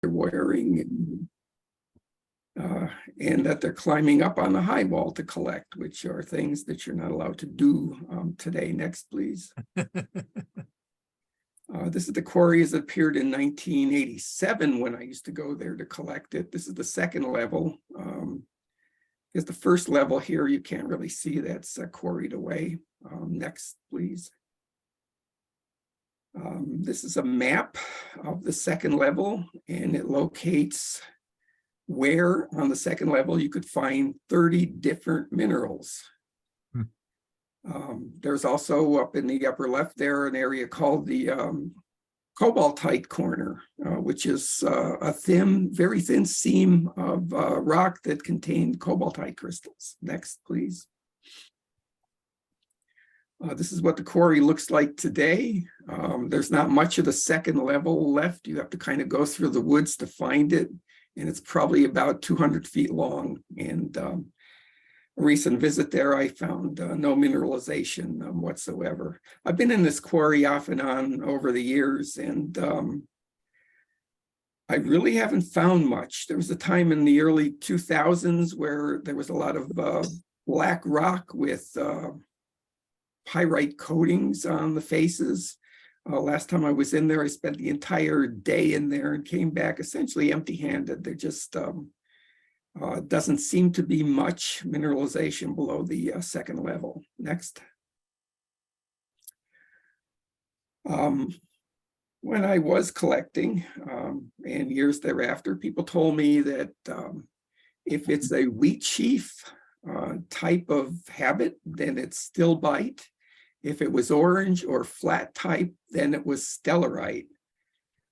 they're wearing, and that they're climbing up on the high wall to collect, which are things that you're not allowed to do today. Next, please. This is the quarries that appeared in 1987 when I used to go there to collect it. This is the second level. Because the first level here, you can't really see, that's quarried away. Next, please. This is a map of the second level, and it locates where on the second level you could find 30 different minerals. There's also up in the upper left there an area called the cobaltite corner, which is a thin, very thin seam of rock that contained cobaltite crystals. Next, please. This is what the quarry looks like today. There's not much of the second level left. You have to kind of go through the woods to find it, and it's probably about 200 feet long. And a recent visit there, I found no mineralization whatsoever. I've been in this quarry off and on over the years, and I really haven't found much. There was a time in the early 2000s where there was a lot of black rock with pyrite coatings on the faces. Last time I was in there, I spent the entire day in there and came back essentially empty-handed. There just doesn't seem to be much mineralization below the second level. Next. When I was collecting and years thereafter, people told me that if it's a wheat sheaf type of habit, then it's stilbite. If it was orange or flat type, then it was stellarite.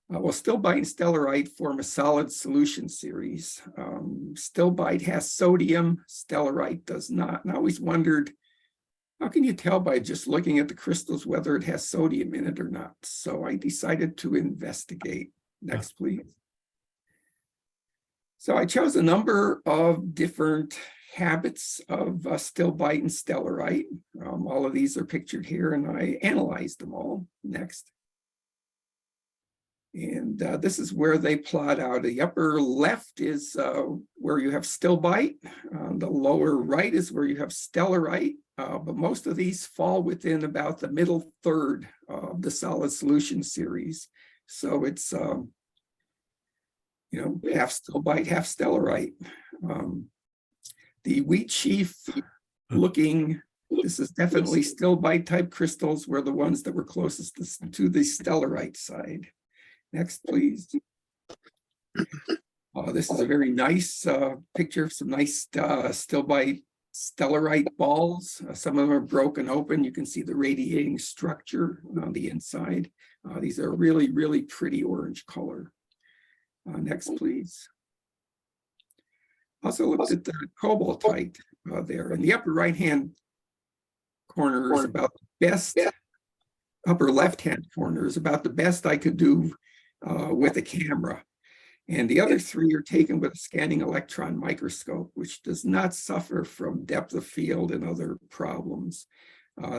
Well, stilbite and stellarite form a solid solution series. Stilbite has sodium, stellarite does not. And I always wondered, how can you tell by just looking at the crystals whether it has sodium in it or not? So I decided to investigate. Next, please. So I chose a number of different habits of stilbite and stellarite. All of these are pictured here, and I analyzed them all. Next. And this is where they plot out. The upper left is where you have stilbite. The lower right is where you have stellarite. But most of these fall within about the middle third of the solid solution series. So it's, half stilbite, half stellarite. The wheat sheaf looking, this is definitely stilbite type crystals, were the ones that were closest to the stellarite side. Next, please. This is a very nice picture of some nice stilbite stellarite balls. Some of them are broken open. You can see the radiating structure on the inside. These are really, really pretty orange color. Next, please. Also looked at the cobaltite there. In the upper right-hand corner is about the best, upper left-hand corner is about the best I could do with a camera. And the other three are taken with a scanning electron microscope, which does not suffer from depth of field and other problems.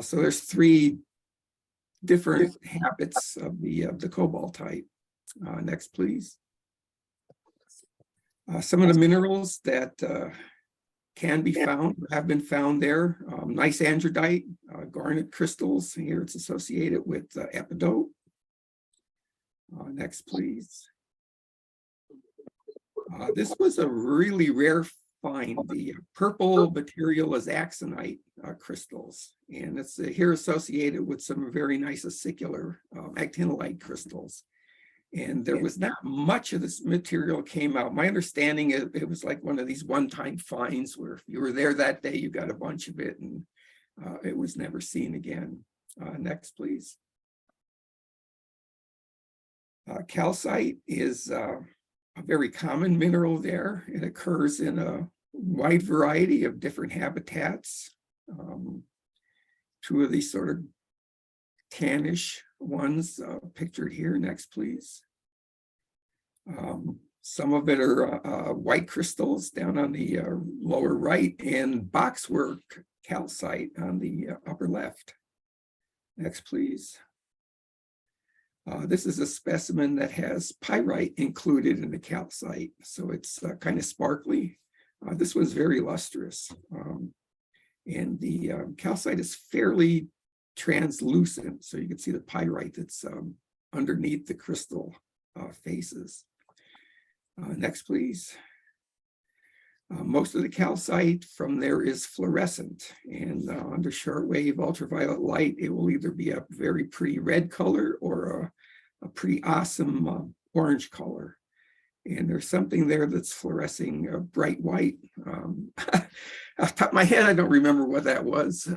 So there's three different habits of the cobaltite. Next, please. Some of the minerals that can be found, have been found there. Nice andradite, garnet crystals. Here it's associated with epidote. Next, please. This was a really rare find. The purple material is axonite crystals, and it's here associated with some very nice acicular actinolite crystals. And there was not much of this material came out. My understanding is it was like one of these one-time finds where if you were there that day, you got a bunch of it, and it was never seen again. Next, please. Calcite is a very common mineral there. It occurs in a wide variety of different habitats. Two of these sort of tannish ones pictured here. Next, please. Some of it are white crystals down on the lower right, and boxwork calcite on the upper left. Next, please. This is a specimen that has pyrite included in the calcite, so it's kind of sparkly. This one's very lustrous, and the calcite is fairly translucent, so you can see the pyrite that's underneath the crystal faces. Next, please. Most of the calcite from there is fluorescent, and under shortwave ultraviolet light, it will either be a very pretty red color or a pretty awesome orange color. And there's something there that's fluorescing bright white. Off the top of my head, I don't remember what that was,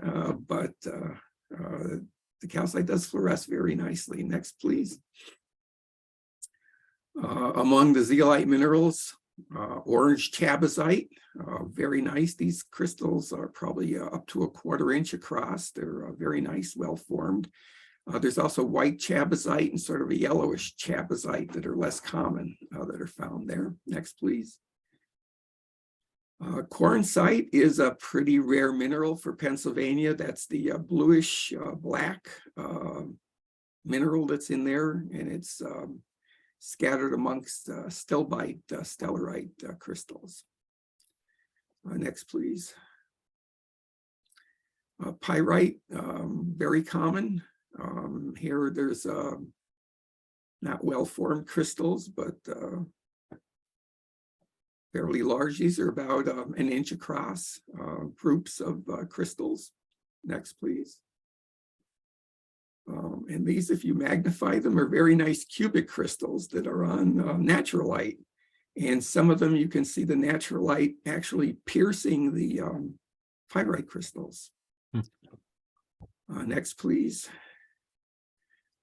but the calcite does fluoresce very nicely. Next, please. Among the zeolite minerals, orange chabazite, very nice. These crystals are probably up to 1/4 inch across. They're very nice, well formed. There's also white chabazite and sort of a yellowish chabazite that are less common that are found there. Next, please. Quartzite is a pretty rare mineral for Pennsylvania. That's the bluish black mineral that's in there, and it's scattered amongst stilbite, stellarite crystals. Next, please. Pyrite, very common. Here there's not well-formed crystals, but fairly large. These are about 1 inch across, groups of crystals. Next, please. And these, if you magnify them, are very nice cubic crystals that are on natural light. And some of them, you can see the natural light actually piercing the pyrite crystals. Next, please.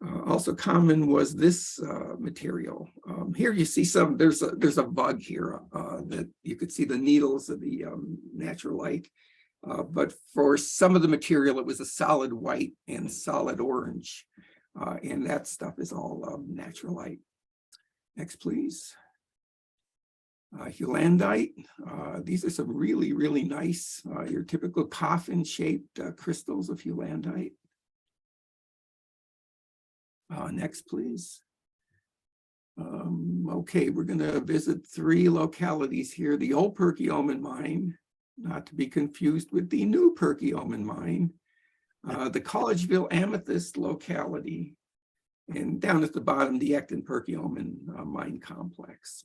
Also common was this material. Here you see there's a bug here that you could see the needles of the natural light. But for some of the material, it was a solid white and solid orange. And that stuff is all natural light. Next, please. Heulandite. These are some really, really nice, your typical coffin-shaped crystals of heulandite. Next, please. Okay, we're going to visit 3 localities here. The old Perkiomen mine, not to be confused with the new Perkiomen mine, the Collegeville Amethyst locality, and down at the bottom, the Ecton Perkiomen mine complex.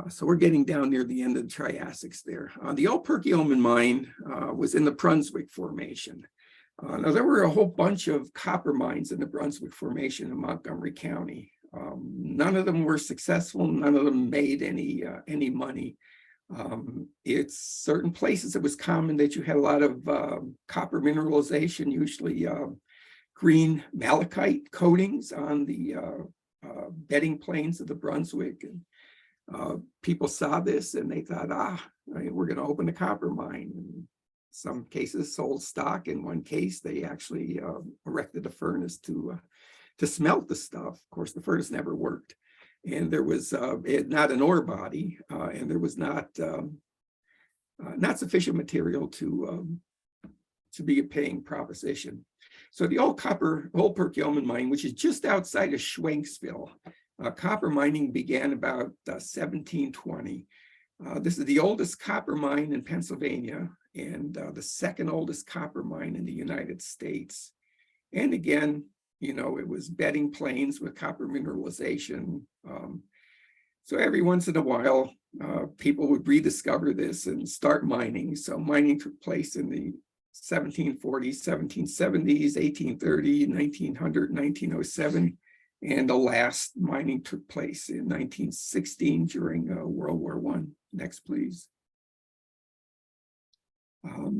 So we're getting down near the end of the Triassics there. The old Perkiomen mine was in the Brunswick Formation. Now, there were a whole bunch of copper mines in the Brunswick Formation in Montgomery County. None of them were successful. None of them made any money. It's certain places it was common that you had a lot of copper mineralization, usually green malachite coatings on the bedding plains of the Brunswick. And people saw this and they thought, we're going to open a copper mine. And some cases sold stock. In one case, they actually erected a furnace to smelt the stuff. Of course, the furnace never worked. And there was not an ore body, and there was not sufficient material to be a paying proposition. So the old Perkiomen mine, which is just outside of Schwenksville, copper mining began about 1720. This is the oldest copper mine in Pennsylvania and the second oldest copper mine in the United States. And again, it was bedding plains with copper mineralization. So every once in a while, people would rediscover this and start mining. So mining took place in the 1740s, 1770s, 1830, 1900, 1907. And the last mining took place in 1916 during World War I. Next, please.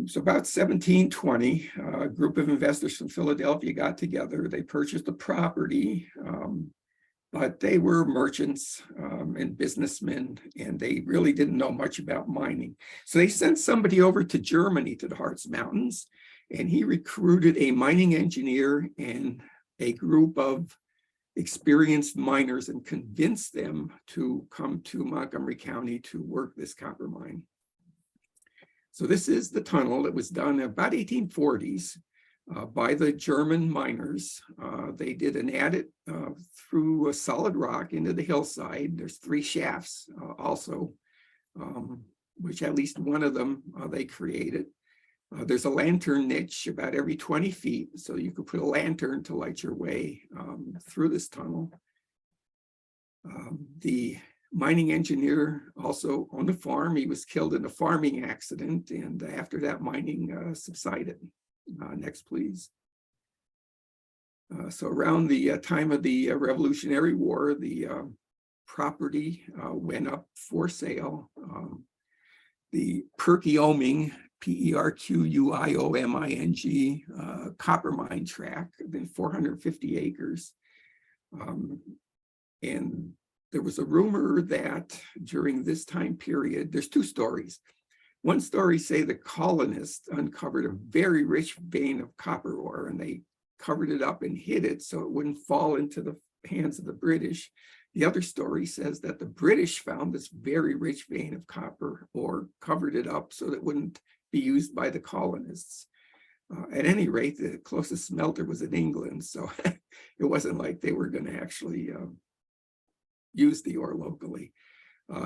So about 1720, a group of investors from Philadelphia got together. They purchased the property, but they were merchants and businessmen, and they really didn't know much about mining. So they sent somebody over to Germany, to the Harz Mountains, and he recruited a mining engineer and a group of experienced miners and convinced them to come to Montgomery County to work this copper mine. So this is the tunnel that was done about 1840s. by the German miners. They did an adit through a solid rock into the hillside. There's 3 shafts also, which at least one of them they created. There's a lantern niche about every 20 feet, so you could put a lantern to light your way through this tunnel. The mining engineer also owned a farm. He was killed in a farming accident, and after that, mining subsided. Next, please. So around the time of the Revolutionary War, the property went up for sale. The Perkiooming, Perquiouming, copper mine tract, 450 acres. And there was a rumor that during this time period, there's 2 stories. One story say the colonists uncovered a very rich vein of copper ore, and they covered it up and hid it so it wouldn't fall into the hands of the British. The other story says that the British found this very rich vein of copper ore, covered it up so that it wouldn't be used by the colonists. At any rate, the closest smelter was in England, so it wasn't like they were going to actually use the ore locally.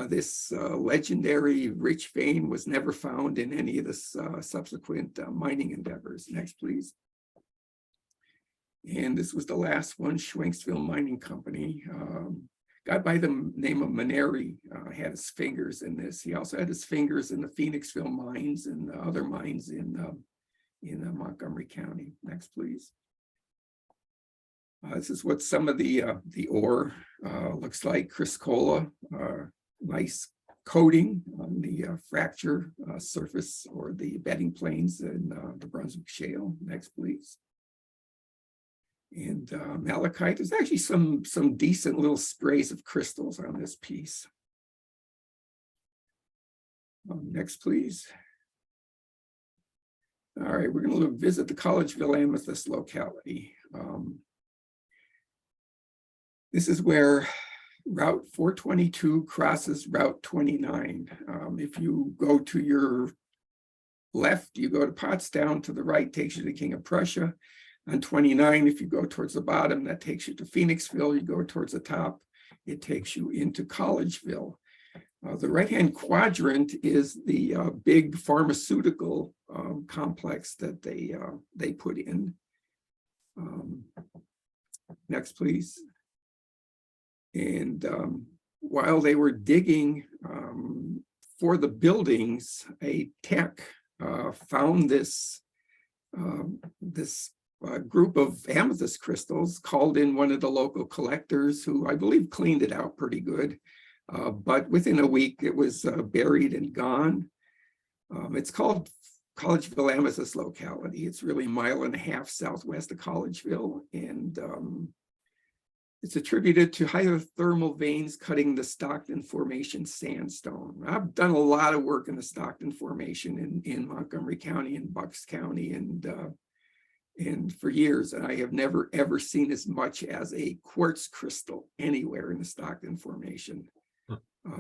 This legendary rich vein was never found in any of the subsequent mining endeavors. Next, please. And this was the last one, Schwenksville Mining Company. Guy by the name of Maneri had his fingers in this. He also had his fingers in the Phoenixville mines and other mines in Montgomery County. Next, please. This is what some of the ore looks like. Criscola, nice coating on the fracture surface or the bedding planes in the Brunswick Shale. Next, please. And malachite. There's actually some decent little sprays of crystals on this piece. Next, please. All right, we're going to visit the Collegeville Amethyst locality. This is where Route 422 crosses Route 29. If you go to your left, you go to Pottstown. To the right takes you to King of Prussia. On 29, if you go towards the bottom, that takes you to Phoenixville. You go towards the top, it takes you into Collegeville. The right-hand quadrant is the big pharmaceutical complex that they put in. Next, please. And while they were digging for the buildings, a tech found this group of amethyst crystals, called in one of the local collectors who I believe cleaned it out pretty good. But within a week, it was buried and gone. It's called Collegeville Amethyst locality. It's really 1.5 miles southwest of Collegeville, and it's attributed to hydrothermal veins cutting the Stockton Formation sandstone. I've done a lot of work in the Stockton Formation in Montgomery County and Bucks County, and for years, and I have never ever seen as much as a quartz crystal anywhere in the Stockton Formation.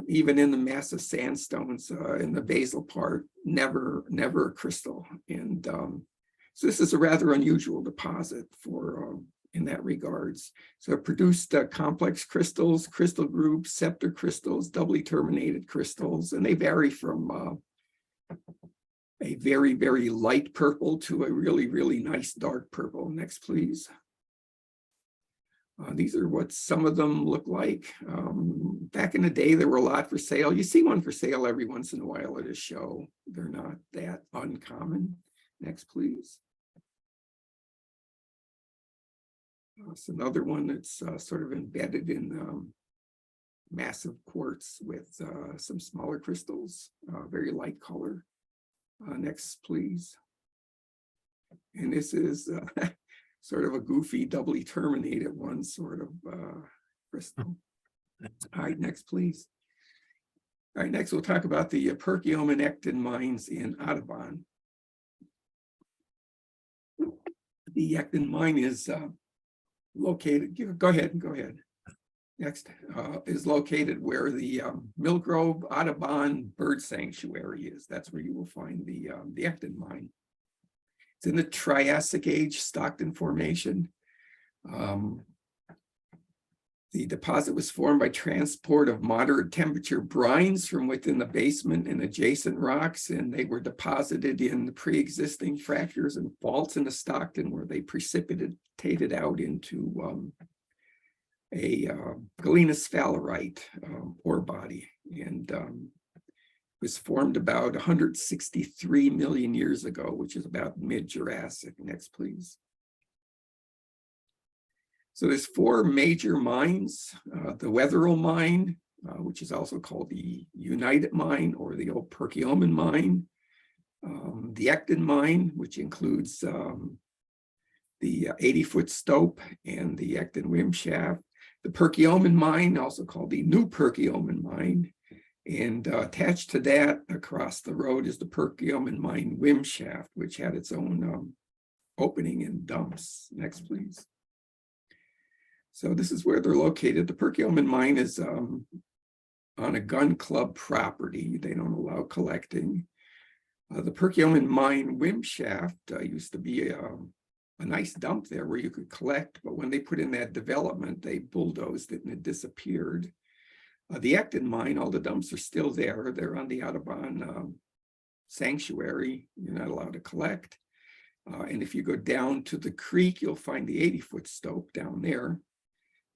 Even in the massive sandstones in the basal part, never a crystal. And so this is a rather unusual deposit for in that regards. So it produced complex crystals, crystal groups, scepter crystals, doubly terminated crystals, and they vary from a very, very light purple to a really, really nice dark purple. Next, please. These are what some of them look like. Back in the day, there were a lot for sale. You see one for sale every once in a while at a show. They're not that uncommon. Next, please. It's another one that's sort of embedded in massive quartz with some smaller crystals, very light color. Next, please. And this is sort of a goofy, doubly terminated one, sort of crystal. All right, next, please. All right, next we'll talk about the Perkiomen mines in Audubon. The Ecton mine is located, go ahead. Next is located where the Millgrove Audubon Bird Sanctuary is. That's where you will find the Ecton mine. It's in the Triassic Age, Stockton Formation. The deposit was formed by transport of moderate temperature brines from within the basement and adjacent rocks, and they were deposited in the pre-existing fractures and faults in the Stockton, where they precipitated out into a galena sphalerite ore body, and was formed about 163 million years ago, which is about mid-Jurassic. Next, please. So there's four major mines: the Wetherill mine, which is also called the United mine or the old Perkiomen mine, the Ecton mine, which includes the 80-foot stope and the Ecton rim shaft, the Perkiomen mine, also called the New Perkiomen mine, and attached to that across the road is the Perkiomen mine rim shaft, which had its own opening and dumps. Next, please. So this is where they're located. The Perkiomen mine is on a gun club property. They don't allow collecting. The Perkiomen mine rim shaft used to be a nice dump there where you could collect, but when they put in that development, they bulldozed it and it disappeared. The Ecton mine, all the dumps are still there. They're on the Audubon sanctuary. You're not allowed to collect. And if you go down to the creek, you'll find the 80-foot stope down there.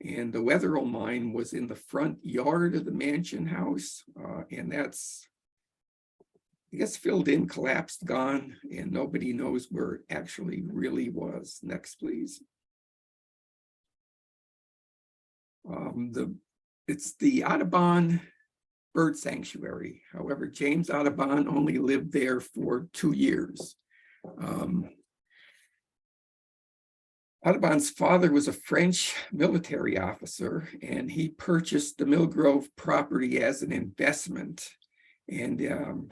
And the Wetherill mine was in the front yard of the mansion house, and that's, I guess, filled in, collapsed, gone, and nobody knows where it actually really was. Next, please. It's the Audubon Bird Sanctuary. However, James Audubon only lived there for 2 years. Audubon's father was a French military officer, and he purchased the Millgrove property as an investment. And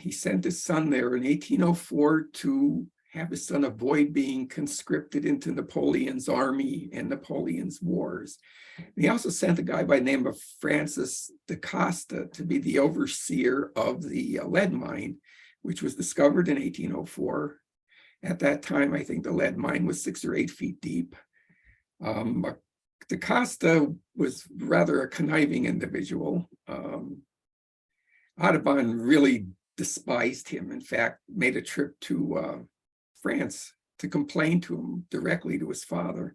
he sent his son there in 1804 to have his son avoid being conscripted into Napoleon's army and Napoleon's wars. And he also sent a guy by the name of Francis da Costa to be the overseer of the lead mine, which was discovered in 1804. At that time, I think the lead mine was 6 or 8 feet deep. Da Costa was rather a conniving individual. Audubon really despised him. In fact, made a trip to France to complain to him directly to his father.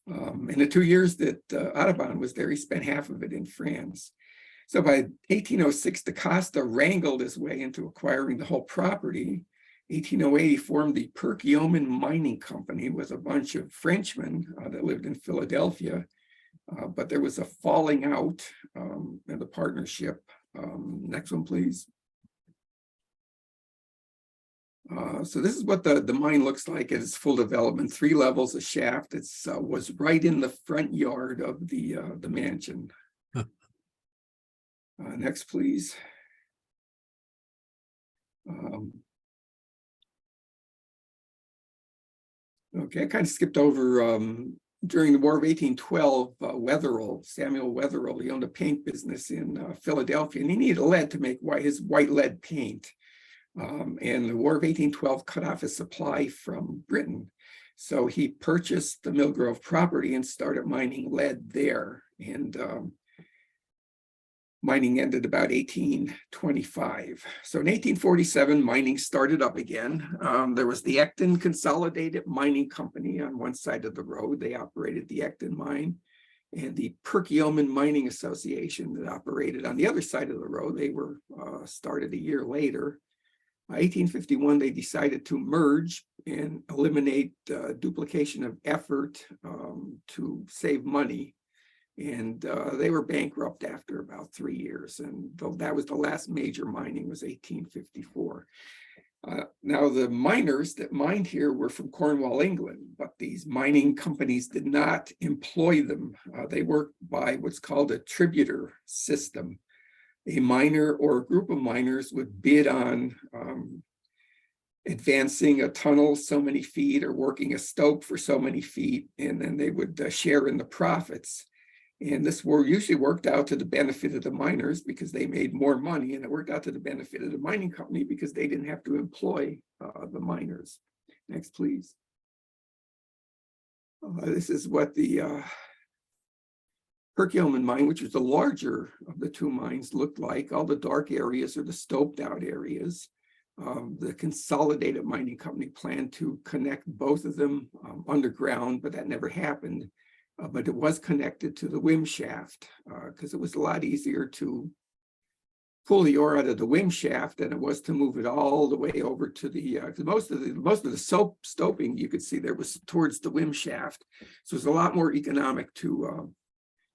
In the 2 years that Audubon was there, he spent half of it in France. So by 1806, da Costa wrangled his way into acquiring the whole property. 1808, he formed the Perkiomen Mining Company with a bunch of Frenchmen that lived in Philadelphia, but there was a falling out in the partnership. Next one, please. So this is what the mine looks like at its full development: 3 levels, a shaft. It was right in the front yard of the mansion. Next, please. Okay, I kind of skipped over during the War of 1812, Wetherill, Samuel Wetherill, he owned a paint business in Philadelphia, and he needed lead to make his white lead paint. And the War of 1812 cut off his supply from Britain. So he purchased the Millgrove property and started mining lead there. And mining ended about 1825. So in 1847, mining started up again. There was the Ecton Consolidated Mining Company on one side of the road. They operated the Ecton mine, and the Perkiomen Mining Association that operated on the other side of the road. They were started a year later. 1851, they decided to merge and eliminate duplication of effort to save money. And they were bankrupt after about 3 years. And that was the last major mining, was 1854. Now, the miners that mined here were from Cornwall, England, but these mining companies did not employ them. They worked by what's called a tributor system. A miner or a group of miners would bid on advancing a tunnel so many feet or working a stope for so many feet, and then they would share in the profits. And this usually worked out to the benefit of the miners because they made more money, and it worked out to the benefit of the mining company because they didn't have to employ the miners. Next, please. This is what the Perkiomen mine, which was the larger of the two mines, looked like. All the dark areas are the stoped out areas. The Consolidated Mining Company planned to connect both of them underground, but that never happened. But it was connected to the WIM shaft because it was a lot easier to pull the ore out of the WIM shaft than it was to move it all the way over to the, most of the stoping you could see there was towards the WIM shaft. So it's a lot more economic to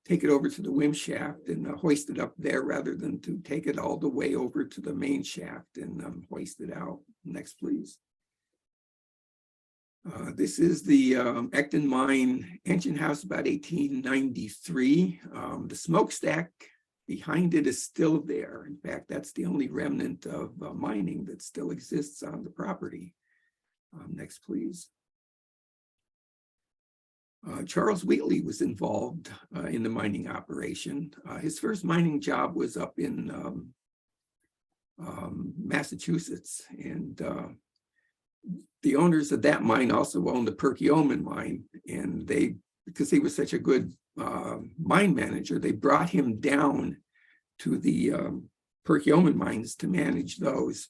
take it over to the WIM shaft and hoist it up there rather than to take it all the way over to the main shaft and hoist it out. Next, please. This is the Ecton Mine engine house, about 1893. The smokestack behind it is still there. In fact, that's the only remnant of mining that still exists on the property. Next, please. Charles Wheatley was involved in the mining operation. His first mining job was up in Massachusetts, and the owners of that mine also owned the Perkiomen mine, and because he was such a good mine manager, they brought him down to the Perkiomen mines to manage those.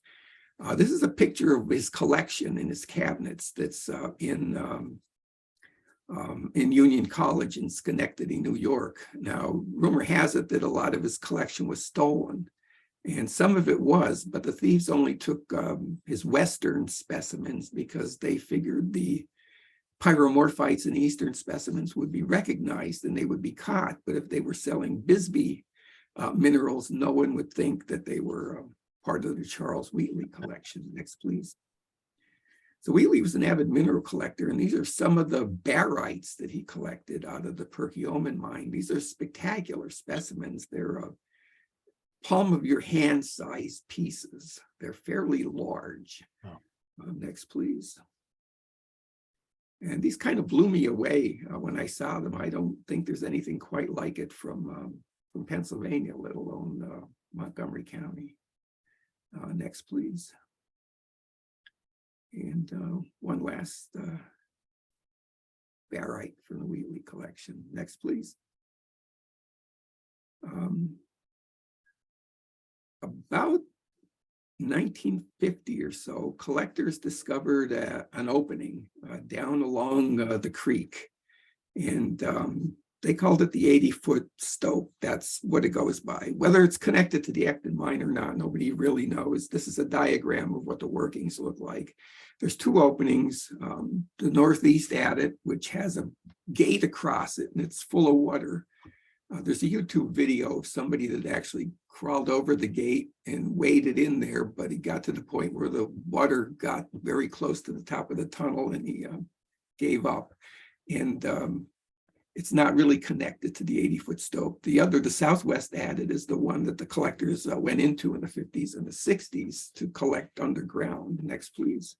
This is a picture of his collection in his cabinets that's in Union College in Schenectady, New York. Now, rumor has it that a lot of his collection was stolen, and some of it was, but the thieves only took his Western specimens because they figured the pyromorphites and Eastern specimens would be recognized and they would be caught. But if they were selling Bisbee minerals, no one would think that they were part of the Charles Wheatley collection. Next, please. So Wheatley was an avid mineral collector, and these are some of the barytes that he collected out of the Perkiomen mine. These are spectacular specimens. They're palm of your hand size pieces. They're fairly large. Oh. Next, please. And these kind of blew me away when I saw them. I don't think there's anything quite like it from Pennsylvania, let alone Montgomery County. Next, please. And one last barite from the Wheatley collection. Next, please. About 1950 or so, collectors discovered an opening down along the creek, and they called it the 80-foot stope. That's what it goes by. Whether it's connected to the Ecton mine or not, nobody really knows. This is a diagram of what the workings look like. There's two openings, the northeast adit, which has a gate across it, and it's full of water. There's a YouTube video of somebody that actually crawled over the gate and waded in there, but he got to the point where the water got very close to the top of the tunnel and he gave up. And it's not really connected to the 80-foot stope. The southwest adit is the one that the collectors went into in the 50s and the 60s to collect underground. Next, please.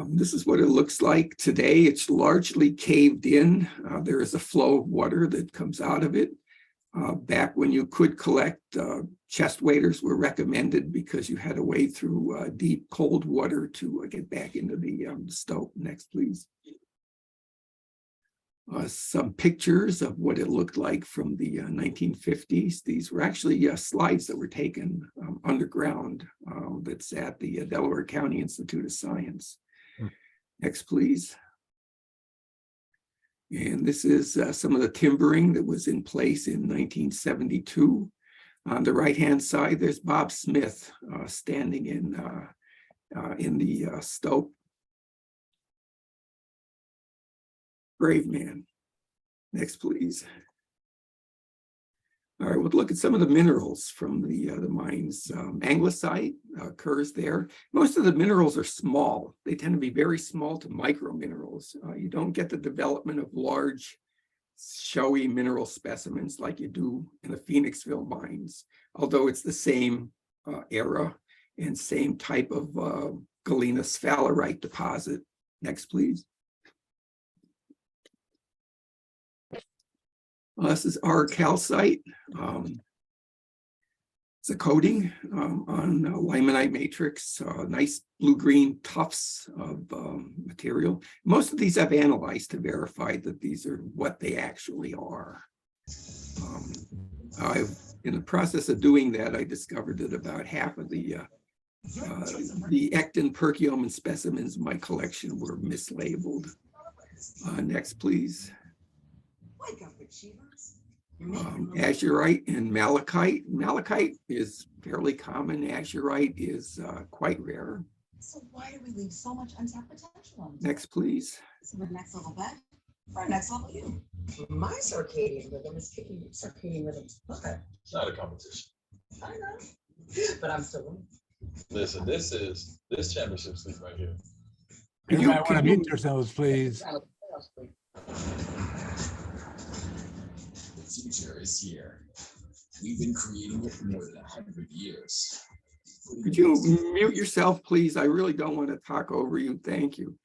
This is what it looks like today. It's largely caved in. There is a flow of water that comes out of it. Back when you could collect, chest waders were recommended because you had to wade through deep, cold water to get back into the stope. Next, please. Some pictures of what it looked like from the 1950s. These were actually slides that were taken underground. That's at the Delaware County Institute of Science. Next, please. And this is some of the timbering that was in place in 1972. On the right-hand side, there's Bob Smith standing in the stope. Brave man. Next, please. All right, we'll look at some of the minerals from the mines. Anglesite occurs there. Most of the minerals are small. They tend to be very small to micro minerals. You don't get the development of large, showy mineral specimens like you do in the Phoenixville mines, although it's the same era and same type of galena sphalerite deposit. Next, please. This is our calcite. It's a coating on limonite matrix, nice blue-green tufts of material. Most of these I've analyzed to verify that these are what they actually are. In the process of doing that, I discovered that about half of the ectin perciomen specimens in my collection were mislabeled. Next, please. Azurite and malachite. Malachite is fairly common. Azurite is quite rare. So why do we leave so much untapped potential on this? Next, please. So the next level bet, or next level you. My circadian rhythm is kicking circadian rhythms. Okay. It's not a competition. I know. But I'm still winning. Listen, this championship sleep right here. You might want to mute yourselves, please. The future is here. We've been creating it for more than 100 years. Could you mute yourself, please? I really don't want to talk over you. Thank you.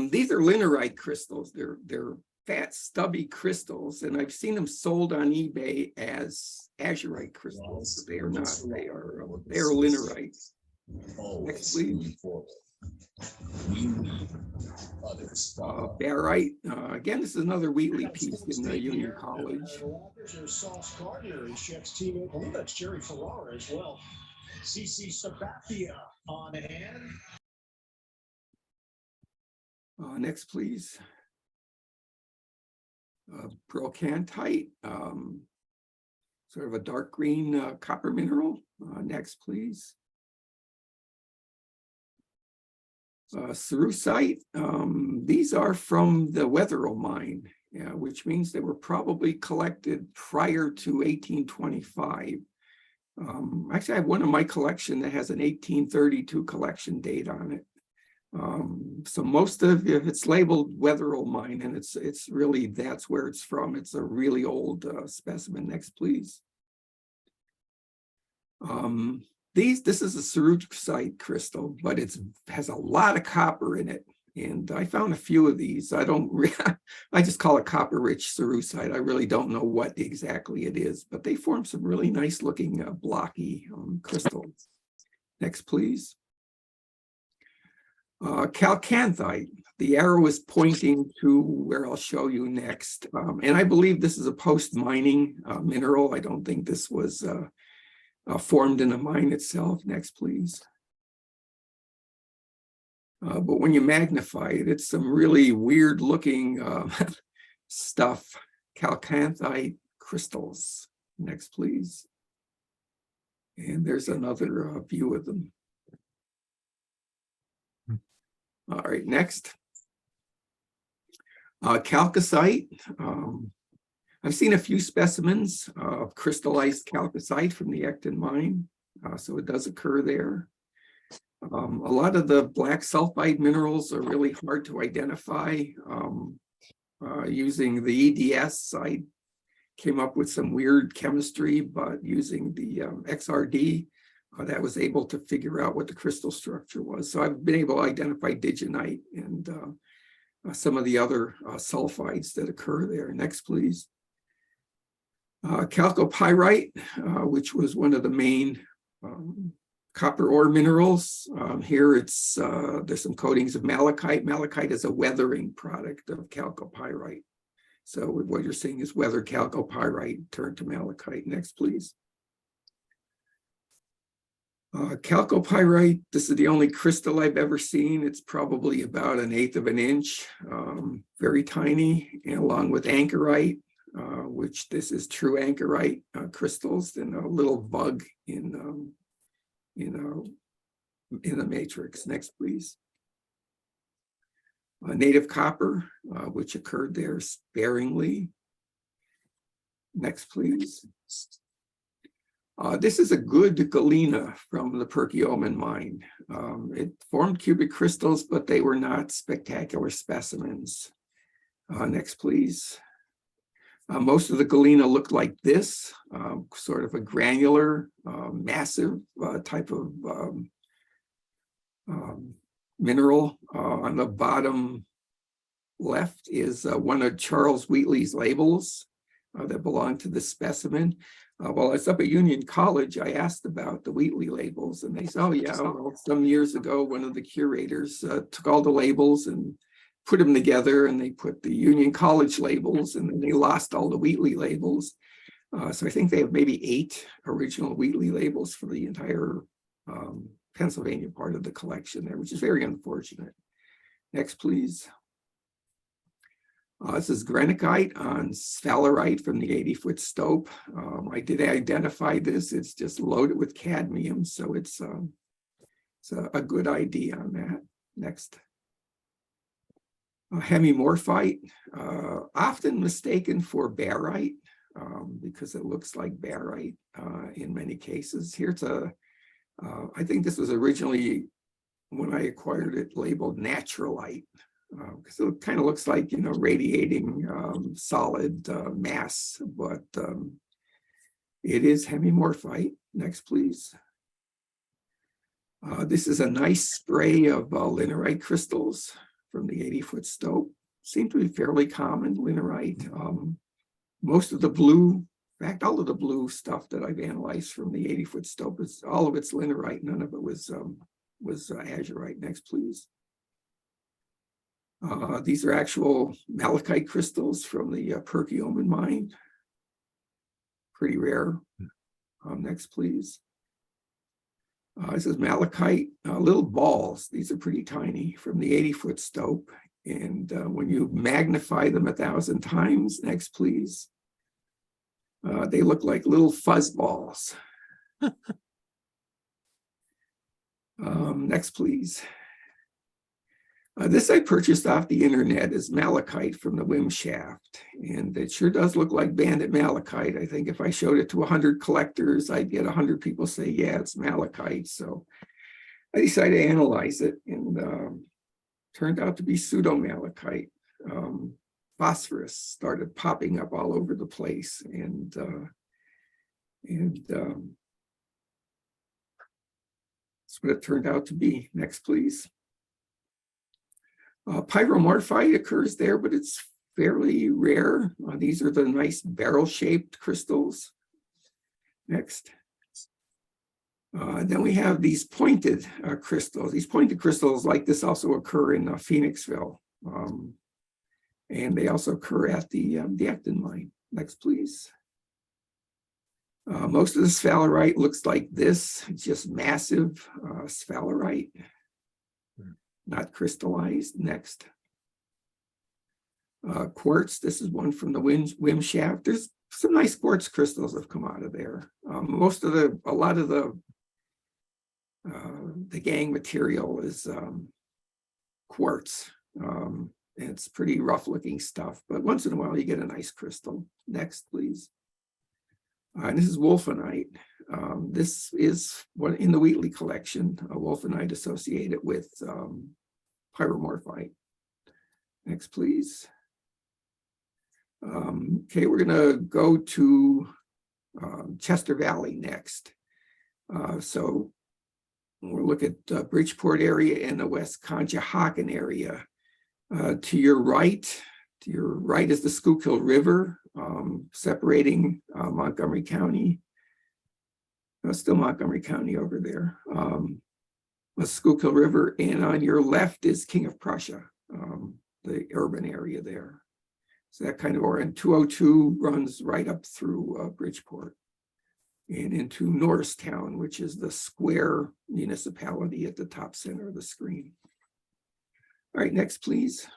These are linerite crystals. They're fat, stubby crystals, and I've seen them sold on eBay as azurite crystals. But they are not. They are linerite. Next, please. We need others. Barite. Again, this is another Wheatley piece in the Union College. Sauce Gardner and Chef's teammate. I believe that's Jerry Ferrara as well. CC Sabathia on hand. Next, please. Brocantite, sort of a dark green copper mineral. Next, please. Cerussite, these are from the Wetherill mine, which means they were probably collected prior to 1825. Actually, I have one in my collection that has an 1832 collection date on it. So most of it's labeled Wetherill mine, and it's really, that's where it's from. It's a really old specimen. Next, please. This is a cerussite crystal, but it has a lot of copper in it. And I found a few of these. I just call it copper-rich cerussite. I really don't know what exactly it is, but they form some really nice looking blocky crystals. Next, please. Chalcanthite. The arrow is pointing to where I'll show you next. And I believe this is a post-mining mineral. I don't think this was formed in the mine itself. Next, please. But when you magnify it, it's some really weird looking stuff. Chalcanthite crystals. Next, please. And there's another view of them. All right, next. Chalcocite. I've seen a few specimens of crystallized chalcocite from the Ecton mine, so it does occur there. A lot of the black sulfide minerals are really hard to identify. Using the EDS, I came up with some weird chemistry, but using the XRD, that was able to figure out what the crystal structure was. So I've been able to identify digenite and some of the other sulfides that occur there. Next, please. Chalcopyrite, which was one of the main copper ore minerals. Here it's there's some coatings of malachite. Malachite is a weathering product of chalcopyrite. So what you're seeing is weathered chalcopyrite turned to malachite. Next, please. Chalcopyrite, this is the only crystal I've ever seen. It's probably about 1/8 of an inch, very tiny, and along with anchorite, which this is true anchorite crystals, and a little bug in the matrix. Next, please. Native copper, which occurred there sparingly. Next, please. This is a good galena from the Perkiomen mine. It formed cubic crystals, but they were not spectacular specimens. Next, please. Most of the galena looked like this, sort of a granular, massive type of mineral. On the bottom left is one of Charles Wheatley's labels. that belong to this specimen. While I was up at Union College, I asked about the Wheatley labels, and they said, oh yeah, well, some years ago, one of the curators took all the labels and put them together, and they put the Union College labels, and then they lost all the Wheatley labels. So I think they have maybe 8 original Wheatley labels for the entire Pennsylvania part of the collection there, which is very unfortunate. Next, please. This is grenikite on sphalerite from the 80-foot stope. I did identify this. It's just loaded with cadmium, so it's a good ID on that. Next. Hemimorphite, often mistaken for barite because it looks like barite in many cases. Here's I think this was originally, when I acquired it, labeled naturalite. Because it kind of looks like, radiating solid mass, but it is hemimorphite. Next, please. This is a nice spray of linerite crystals from the 80-foot stope. Seem to be fairly common, linerite. Most of the blue, in fact, all of the blue stuff that I've analyzed from the 80-foot stope, all of it's linerite. None of it was azurite. Next, please. These are actual malachite crystals from the Perkiomen mine. Pretty rare. Next, please. This is malachite, little balls. These are pretty tiny from the 80-foot stope. And when you magnify them 1,000 times, next, please, they look like little fuzz balls. Next, please. This I purchased off the internet as malachite from the Wim shaft, and it sure does look like banded malachite. I think if I showed it to 100 collectors, I'd get 100 people say, yeah, it's malachite. So I decided to analyze it, and turned out to be pseudo-malachite. Phosphorus started popping up all over the place, and that's what it turned out to be. Next, please. Pyromorphite occurs there, but it's fairly rare. These are the nice barrel-shaped crystals. Next. Then we have these pointed crystals. These pointed crystals like this also occur in Phoenixville. And they also occur at the Acton mine. Next, please. Most of the sphalerite looks like this. It's just massive sphalerite. Not crystallized. Next. Quartz, this is one from the Wim shaft. There's some nice quartz crystals that have come out of there. A lot of the gang material is quartz. It's pretty rough looking stuff, but once in a while you get a nice crystal. Next, please. And this is wolfenite. This is what in the Wheatley collection, a wolfenite associated with pyromorphite. Next, please. Okay, we're gonna go to Chester Valley next. So we'll look at Bridgeport area and the West Conshohocken area. To your right is the Schuylkill River, separating Montgomery County. Still Montgomery County over there. The Schuylkill River, and on your left is King of Prussia, the urban area there. So that kind of, and 202 runs right up through Bridgeport and into Norristown, which is the square municipality at the top center of the screen. All right, next, please.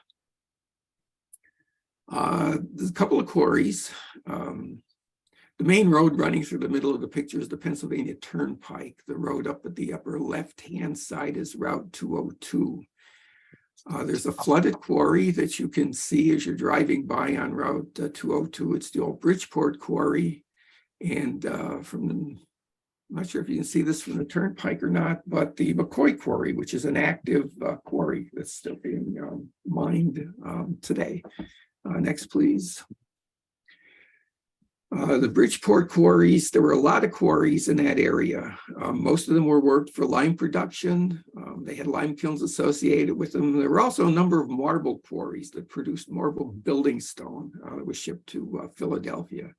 There's a couple of quarries. The main road running through the middle of the picture is the Pennsylvania Turnpike. The road up at the upper left-hand side is Route 202. There's a flooded quarry that you can see as you're driving by on Route 202. It's the old Bridgeport quarry. And I'm not sure if you can see this from the turnpike or not, but the McCoy quarry, which is an active quarry that's still being mined today. Next, please. The Bridgeport quarries, there were a lot of quarries in that area. Most of them were worked for lime production. They had lime kilns associated with them. There were also a number of marble quarries that produced marble building stone that was shipped to Philadelphia.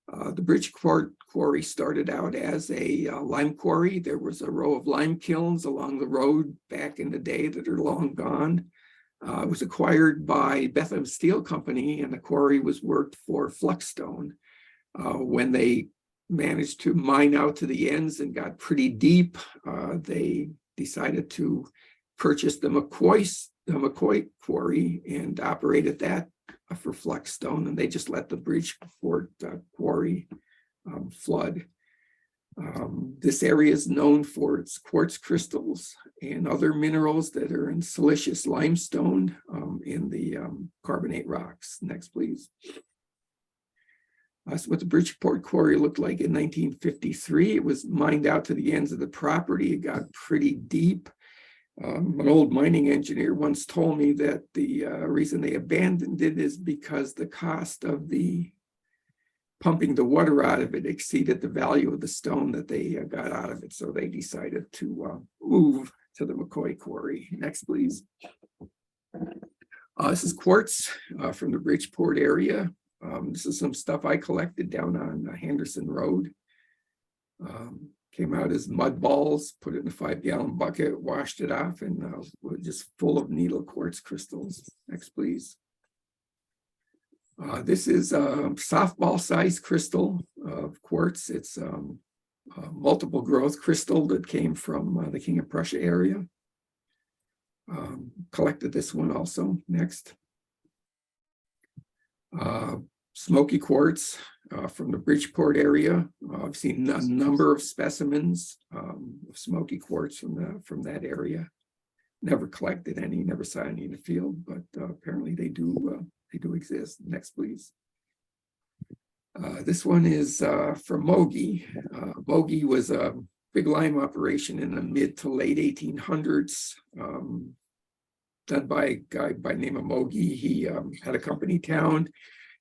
The Bridgeport quarry started out as a lime quarry. There was a row of lime kilns along the road back in the day that are long gone. It was acquired by Bethlehem Steel Company, and the quarry was worked for Fluxstone. When they managed to mine out to the ends and got pretty deep, they decided to purchase the McCoy quarry and operated that for Fluxstone, and they just let the Bridgeport quarry flood. This area is known for its quartz crystals and other minerals that are in siliceous limestone in the carbonate rocks. Next, please. That's what the Bridgeport quarry looked like in 1953. It was mined out to the ends of the property. It got pretty deep. An old mining engineer once told me that the reason they abandoned it is because the cost of the pumping the water out of it exceeded the value of the stone that they got out of it. So they decided to move to the McCoy quarry. Next, please. This is quartz from the Bridgeport area. This is some stuff I collected down on Henderson Road. Came out as mud balls, put it in a 5-gallon bucket, washed it off, and was just full of needle quartz crystals. Next, please. This is a softball-sized crystal of quartz. It's a multiple growth crystal that came from the King of Prussia area. Collected this one also. Next. Smoky quartz from the Bridgeport area. I've seen a number of specimens of smoky quartz from that area. Never collected any, never saw any in the field, but apparently they do exist. Next, please. This one is from Mogi. Mogi was a big lime operation in the mid to late 1800s, done by a guy by the name of Mogi. He had a company town.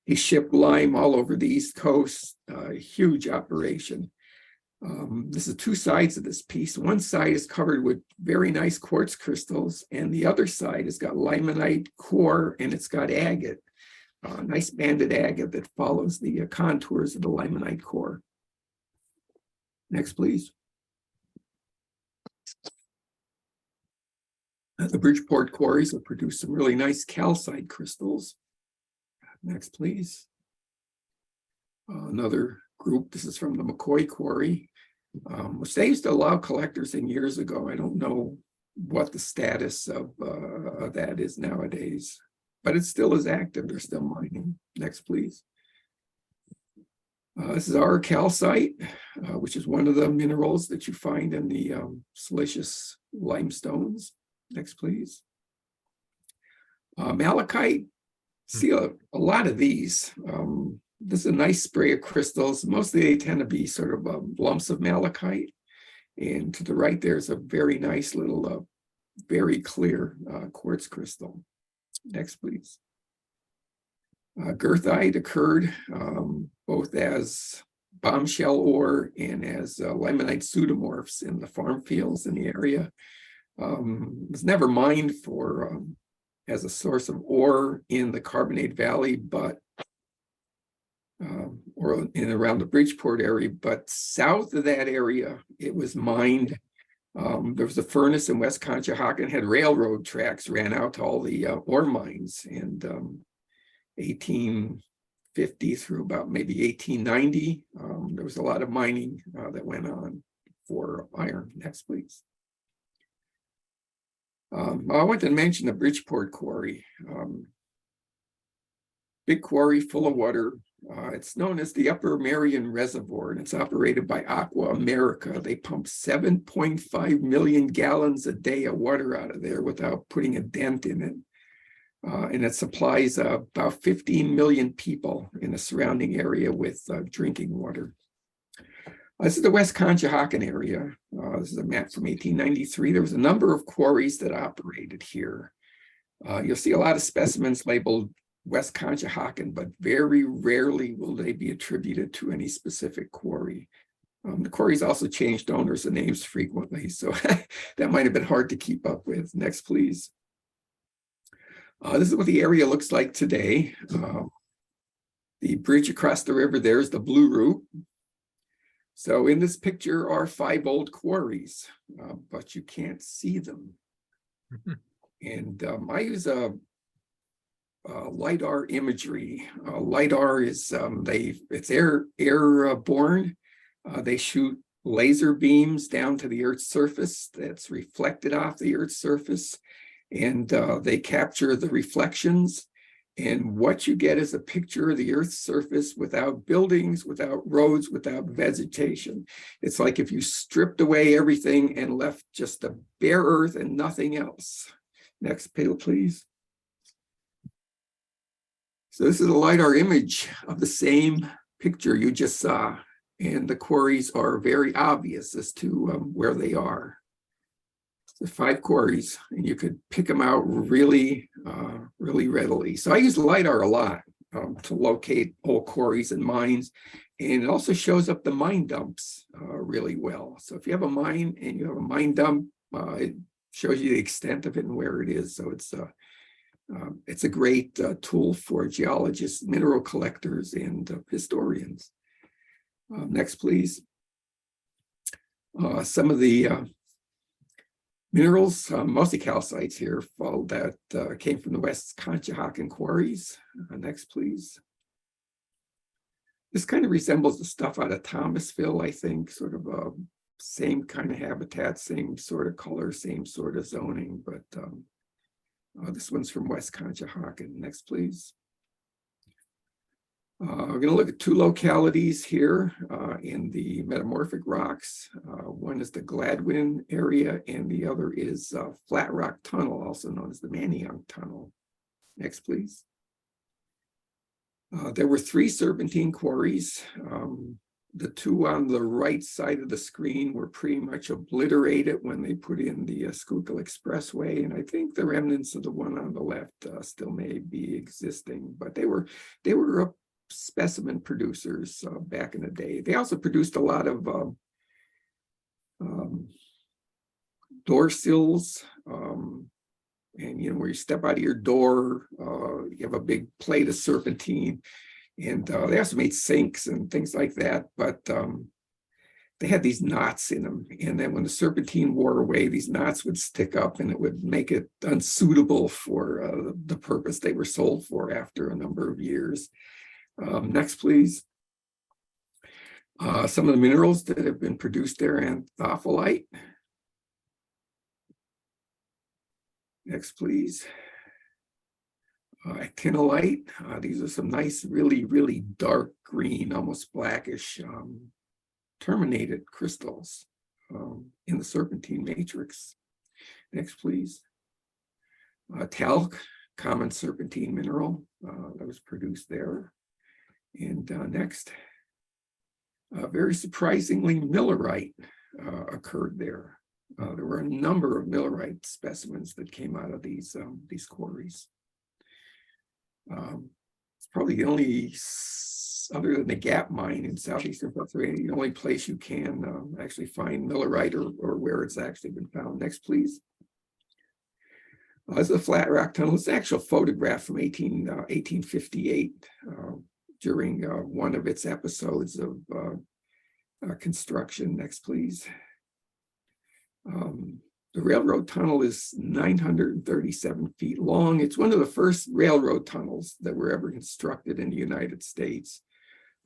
He shipped lime all over the East Coast, huge operation. This is two sides of this piece. One side is covered with very nice quartz crystals, and the other side has got limonite core, and it's got agate, nice banded agate that follows the contours of the limonite core. Next, please. The Bridgeport quarries have produced some really nice calcite crystals. Next, please. Another group. This is from the McCoy quarry, which they used to allow collectors in years ago. I don't know what the status of that is nowadays, but it still is active. They're still mining. Next, please. This is our calcite, which is one of the minerals that you find in the siliceous limestones. Next, please. Malachite. See a lot of these. This is a nice spray of crystals. Mostly they tend to be sort of lumps of malachite. And to the right, there's a very nice little, very clear quartz crystal. Next, please. Goethite occurred both as bombshell ore and as limonite pseudomorphs in the farm fields in the area. It was never mined for as a source of ore in the Carbonate Valley, but or in around the Bridgeport area, but south of that area, it was mined. There was a furnace in West Conshohocken, had railroad tracks ran out to all the ore mines, and 1850 through about maybe 1890, there was a lot of mining that went on for iron. Next, please. I want to mention the Bridgeport quarry. Big quarry full of water. It's known as the Upper Marion Reservoir, and it's operated by Aqua America. They pump 7.5 million gallons a day of water out of there without putting a dent in it. And it supplies about 15 million people in the surrounding area with drinking water. This is the West Conshohocken area. This is a map from 1893. There was a number of quarries that operated here. You'll see a lot of specimens labeled West Conshohocken, but very rarely will they be attributed to any specific quarry. The quarries also changed owners and names frequently, so that might have been hard to keep up with. Next, please. This is what the area looks like today. The bridge across the river there is the Blue Route. So in this picture are 5 old quarries, but you can't see them. And I use LiDAR imagery. LiDAR is it's airborne. They shoot laser beams down to the Earth's surface that's reflected off the Earth's surface, and they capture the reflections. And what you get is a picture of the Earth's surface without buildings, without roads, without vegetation. It's like if you stripped away everything and left just a bare earth and nothing else. Next page, please. So this is a LiDAR image of the same picture you just saw. And the quarries are very obvious as to where they are. The 5 quarries, and you could pick them out really, really readily. So I use LiDAR a lot to locate old quarries and mines, and it also shows up the mine dumps really well. So if you have a mine and you have a mine dump, it shows you the extent of it and where it is. So it's a great tool for geologists, mineral collectors, and historians. Next, please. Some of the minerals, mostly calcites here, that came from the West Conshohocken quarries. Next, please. This kind of resembles the stuff out of Thomasville, I think, sort of same kind of habitat, same sort of color, same sort of zoning, but this one's from West Conshohocken. Next, please. We're going to look at 2 localities here in the metamorphic rocks. One is the Gladwin area, and the other is Flat Rock Tunnel, also known as the Manayunk Tunnel. Next, please. There were 3 serpentine quarries. The 2 on the right side of the screen were pretty much obliterated when they put in the Schuylkill Expressway, and I think the remnants of the one on the left still may be existing, but they were specimen producers back in the day. They also produced a lot of door sills, and where you step out of your door, you have a big plate of serpentine, and they also made sinks and things like that, but they had these knots in them, and then when the serpentine wore away, these knots would stick up and it would make it unsuitable for the purpose they were sold for after a number of years. Next, please. Some of the minerals that have been produced there, anthophyllite. Next, please. Actinolite. These are some nice, really, really dark green, almost blackish terminated crystals in the serpentine matrix. Next, please. Talc, common serpentine mineral that was produced there. And next, very surprisingly, millerite occurred there. There were a number of millerite specimens that came out of these quarries. It's probably the only, other than the Gap mine in southeastern Pennsylvania, the only place you can actually find millerite or where it's actually been found. Next, please. This is a Flat Rock Tunnel. It's an actual photograph from 1858 during one of its episodes of construction. Next, please. The railroad tunnel is 937 feet long. It's one of the first railroad tunnels that were ever constructed in the United States.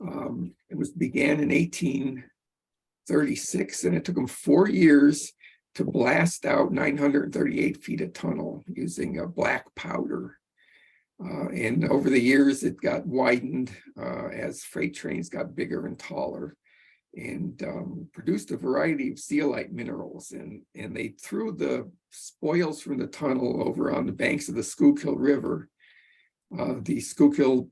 It began in 1836, and it took them 4 years to blast out 938 feet of tunnel using a black powder. And over the years, it got widened as freight trains got bigger and taller, and produced a variety of zeolite minerals. And they threw the spoils from the tunnel over on the banks of the Schuylkill River. The Schuylkill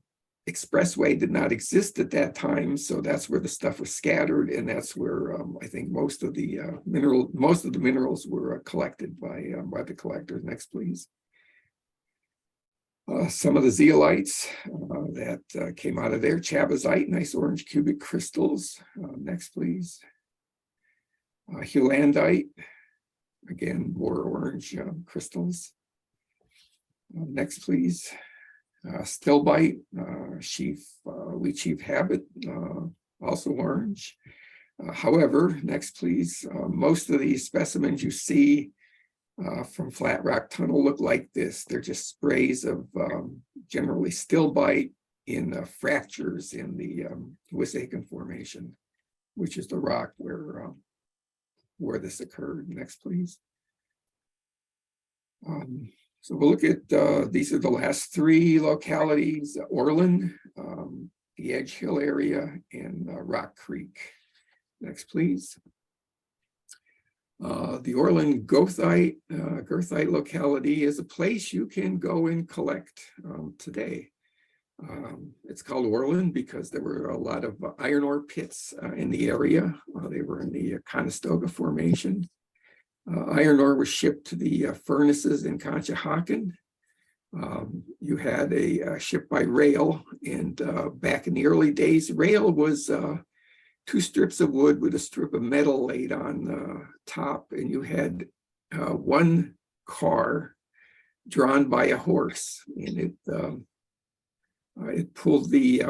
Expressway did not exist at that time, so that's where the stuff was scattered, and that's where I think most of the minerals were collected by the collectors. Next, please. Some of the zeolites that came out of there, chabazite, nice orange cubic crystals. Next, please. Heulandite, again, more orange crystals. Next, please. Stilbite, wheat sheaf habit, also orange. However, next, please. Most of these specimens you see from Flat Rock Tunnel look like this. They're just sprays of generally stilbite in fractures in the Wissahickon Formation, which is the rock where this occurred. Next, please. So we'll look at, these are the last three localities: Orland, the Edge Hill area, and Rock Creek. Next, please. The Orland Goethite locality is a place you can go and collect today. It's called Orland because there were a lot of iron ore pits in the area. They were in the Conestoga Formation. Iron ore was shipped to the furnaces in Conshohocken. You had a ship by rail, and back in the early days, rail was two strips of wood with a strip of metal laid on top, and you had one car drawn by a horse, and it pulled the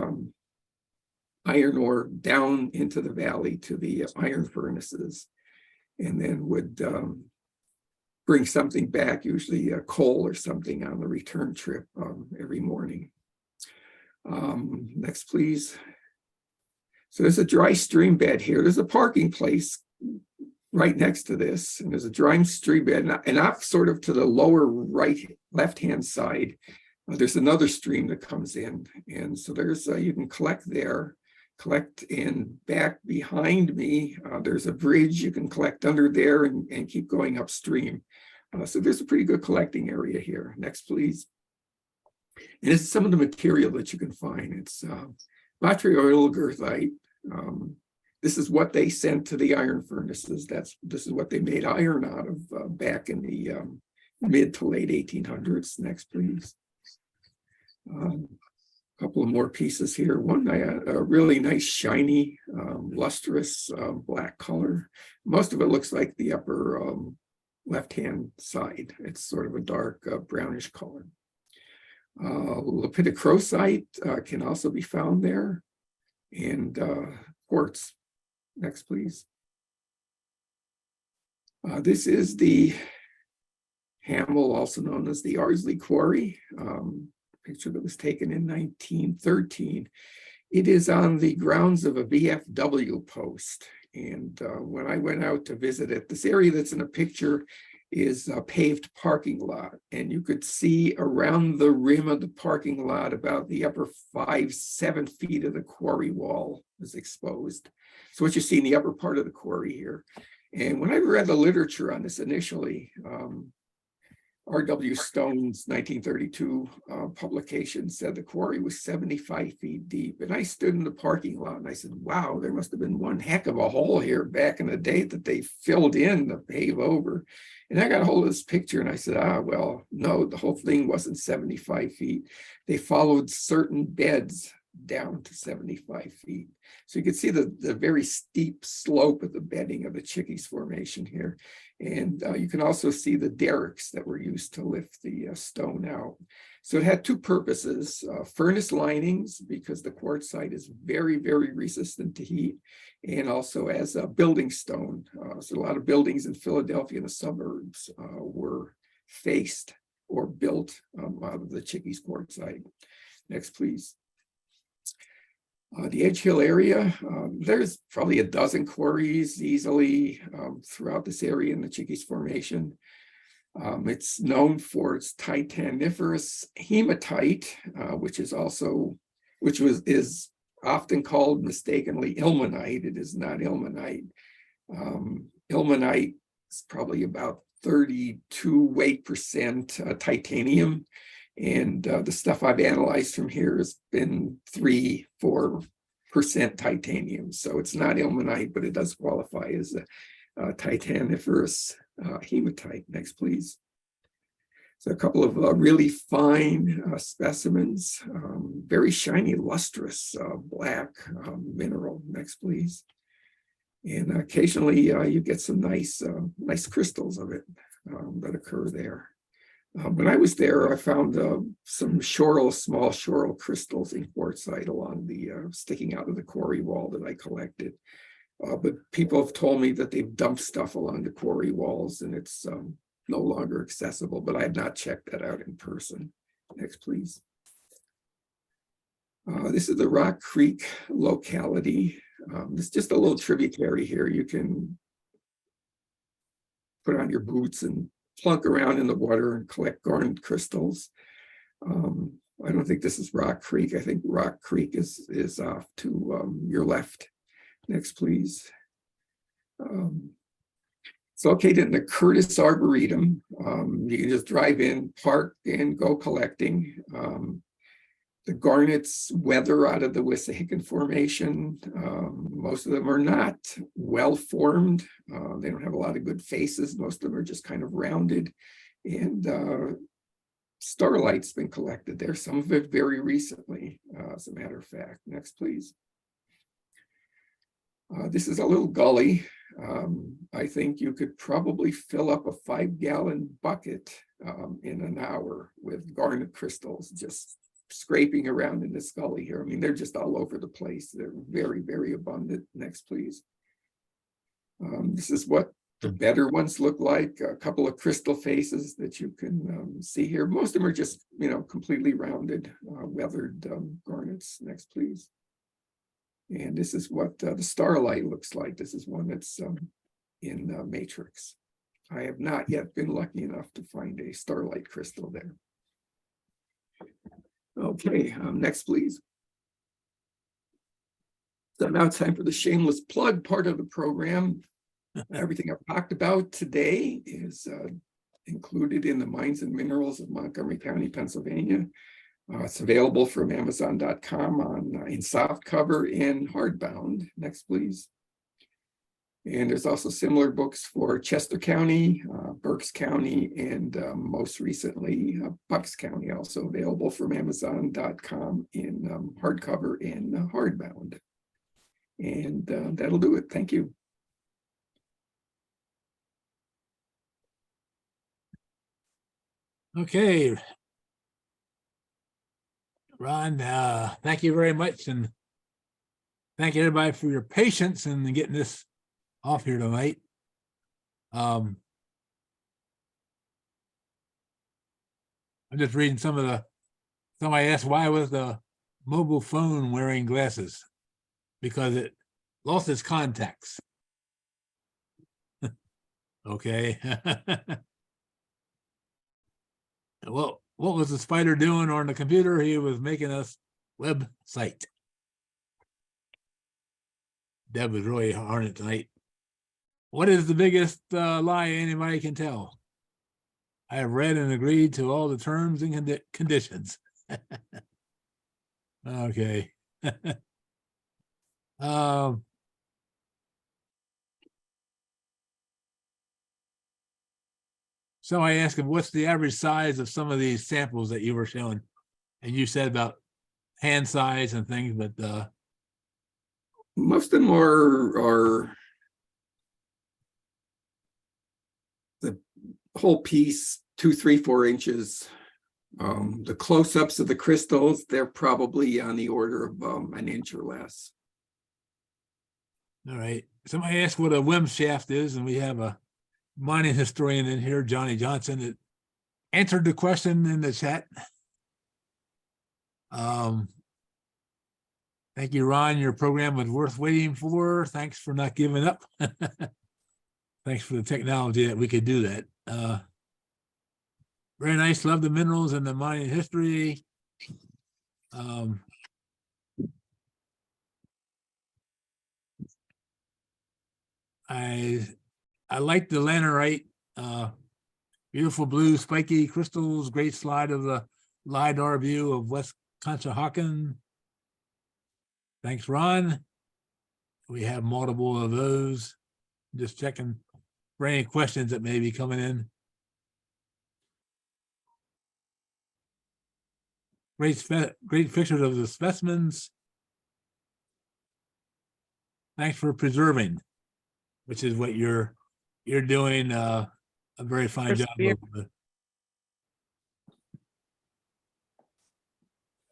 iron ore down into the valley to the iron furnaces, and then would bring something back, usually coal or something, on the return trip every morning. Next, please. So there's a dry stream bed here. There's a parking place right next to this, and there's a dry stream bed, and off sort of to the lower left-hand side, there's another stream that comes in, and so there's you can collect there. And back behind me, there's a bridge you can collect under there and keep going upstream. So there's a pretty good collecting area here. Next, please. And this is some of the material that you can find. It's botryoidal goethite. This is what they sent to the iron furnaces. This is what they made iron out of back in the mid to late 1800s. Next, please. Couple of more pieces here. One, a really nice, shiny, lustrous black color. Most of it looks like the upper left-hand side. It's sort of a dark brownish color. Lepidocrocite can also be found there, and quartz. Next, please. This is the Hamel, also known as the Ardsley Quarry. Picture that was taken in 1913. It is on the grounds of a VFW post. And when I went out to visit it, this area that's in a picture is a paved parking lot. And you could see around the rim of the parking lot about the upper 5-7 feet of the quarry wall was exposed. So what you see in the upper part of the quarry here. And when I read the literature on this initially, R.W. Stone's 1932 publication said the quarry was 75 feet deep. And I stood in the parking lot and I said, wow, there must have been one heck of a hole here back in the day that they filled in to pave over. And I got a hold of this picture and I said, well, no, the whole thing wasn't 75 feet. They followed certain beds down to 75 feet. So you can see the very steep slope of the bedding of the Chickies Formation here. And you can also see the derricks that were used to lift the stone out. So it had two purposes: furnace linings, because the quartzite is very, very resistant to heat, and also as a building stone. So a lot of buildings in Philadelphia and the suburbs were faced or built out of the Chickies quartzite. Next, please. The Edge Hill area, there's probably a dozen quarries easily throughout this area in the Chickies Formation. It's known for its titaniferous hematite, which is often called mistakenly ilmenite. It is not ilmenite. Ilmenite is probably about 32 weight percent titanium. And the stuff I've analyzed from here has been 3-4% titanium. So it's not ilmenite, but it does qualify as a titaniferous hematite. Next, please. So a couple of really fine specimens, very shiny, lustrous black mineral. Next, please. And occasionally you get some nice crystals of it that occur there. When I was there, I found some small shoral crystals in quartzite along the sticking out of the quarry wall that I collected. But people have told me that they've dumped stuff along the quarry walls and it's no longer accessible, but I have not checked that out in person. Next, please. This is the Rock Creek locality. It's just a little tributary here. You can put on your boots and plunk around in the water and collect garnet crystals. I don't think this is Rock Creek. I think Rock Creek is off to your left. Next, please. It's located in the Curtis Arboretum. You can just drive in, park, and go collecting. The garnets weather out of the Wissahickon Formation. Most of them are not well formed. They don't have a lot of good faces. Most of them are just kind of rounded. And starlight's been collected there, some of it very recently, as a matter of fact. Next, please. This is a little gully. I think you could probably fill up a 5-gallon bucket in an hour with garnet crystals, just scraping around in this gully here. I mean, they're just all over the place. They're very, very abundant. Next, please. This is what the better ones look like. A couple of crystal faces that you can see here. Most of them are just, completely rounded, weathered garnets. Next, please. And this is what the starlight looks like. This is one that's in matrix. I have not yet been lucky enough to find a starlight crystal there. Okay, next, please. So now it's time for the shameless plug part of the program. Everything I've talked about today is included in the Mines and Minerals of Montgomery County, Pennsylvania. It's available from Amazon.com in softcover and hardbound. Next, please. And there's also similar books for Chester County, Berks County, and most recently, Bucks County, also available from Amazon.com in hardcover and hardbound. And that'll do it. Thank you. Okay. Ron, thank you very much. And thank you everybody for your patience in getting this off here tonight. I'm just reading somebody asked why was the mobile phone wearing glasses? Because it lost its contacts. Okay. Well, what was the spider doing on the computer? He was making us website. Deb was really hard it tonight. What is the biggest lie anybody can tell? I have read and agreed to all the terms and conditions. Okay. So I asked him, what's the average size of some of these samples that you were showing? And you said about hand size and things, but most of them are the whole piece, 2, 3, 4 inches. The close-ups of the crystals, they're probably on the order of an inch or less. all right. Somebody asked what a WIM shaft is, and we have a mining historian in here, Johnny Johnson, that answered the question in the chat. Thank you, Ron. Your program was worth waiting for. Thanks for not giving up. Thanks for the technology that we could do that. Very nice. Love the minerals and the mining history. I like the lanerite, beautiful blue spiky crystals, great slide of the LiDAR view of West Conshohocken. Thanks, Ron. We have multiple of those. Just checking for any questions that may be coming in. great pictures of the specimens. Thanks for preserving, which is what you're doing a very fine job of.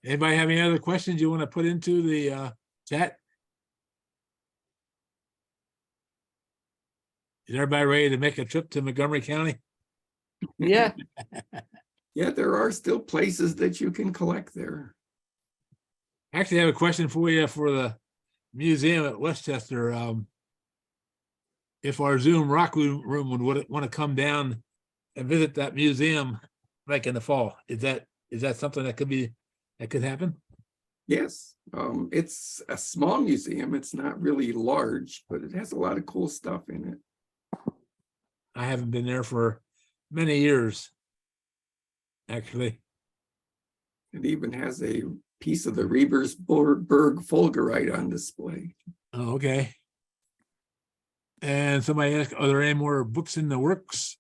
Anybody have any other questions you want to put into the chat? Is everybody ready to make a trip to Montgomery County? Yeah. Yeah, there are still places that you can collect there. Actually, I have a question for you for the museum at Westchester. If our Zoom rock room would want to come down and visit that museum like in the fall, is that something that could happen? Yes, it's a small museum. It's not really large, but it has a lot of cool stuff in it. I haven't been there for many years, actually. It even has a piece of the Rebersburg fulgurite on display. Oh, okay. And somebody asked, are there any more books in the works?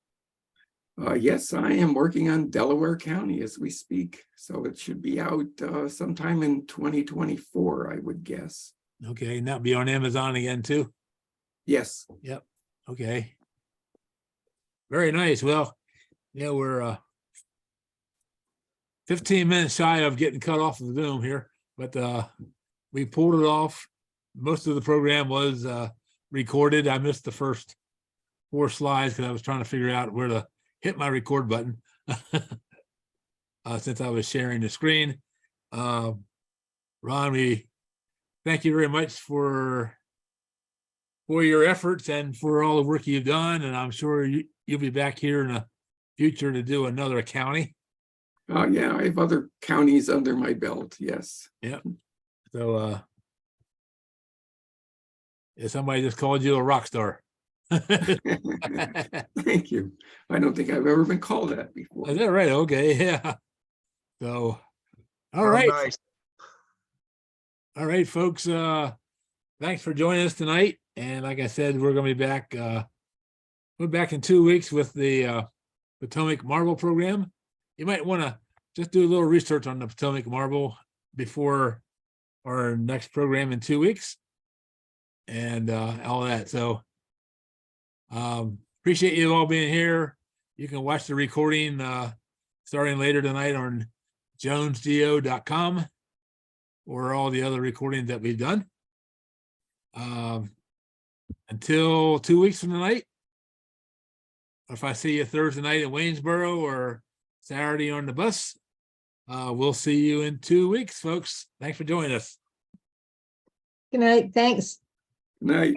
Yes, I am working on Delaware County as we speak, so it should be out sometime in 2024, I would guess. Okay, and that'll be on Amazon again too? Yes. Yep. Okay. Very nice. Well, yeah, we're 15 minutes shy of getting cut off of the Zoom here, but we pulled it off. Most of the program was recorded. I missed the first 4 slides because I was trying to figure out where to hit my record button since I was sharing the screen. Ron, we thank you very much for your efforts and for all the work you've done. And I'm sure you'll be back here in the future to do another county. Yeah, I have other counties under my belt. Yes. Yep. So if somebody just called you a rock star. Thank you. I don't think I've ever been called that before. Is that right? Okay. Yeah. So, all right. Nice. All right, folks. Thanks for joining us tonight. And like I said, we're going to be back. We're back in 2 weeks with the Potomac Marble program. You might want to just do a little research on the Potomac Marble before our next program in 2 weeks and all that. So appreciate you all being here. You can watch the recording starting later tonight on jonesdo.com or all the other recordings that we've done. Until 2 weeks from tonight, if I see you Thursday night in Waynesboro or Saturday on the bus, we'll see you in 2 weeks, folks. Thanks for joining us. Good night. Thanks. Good night.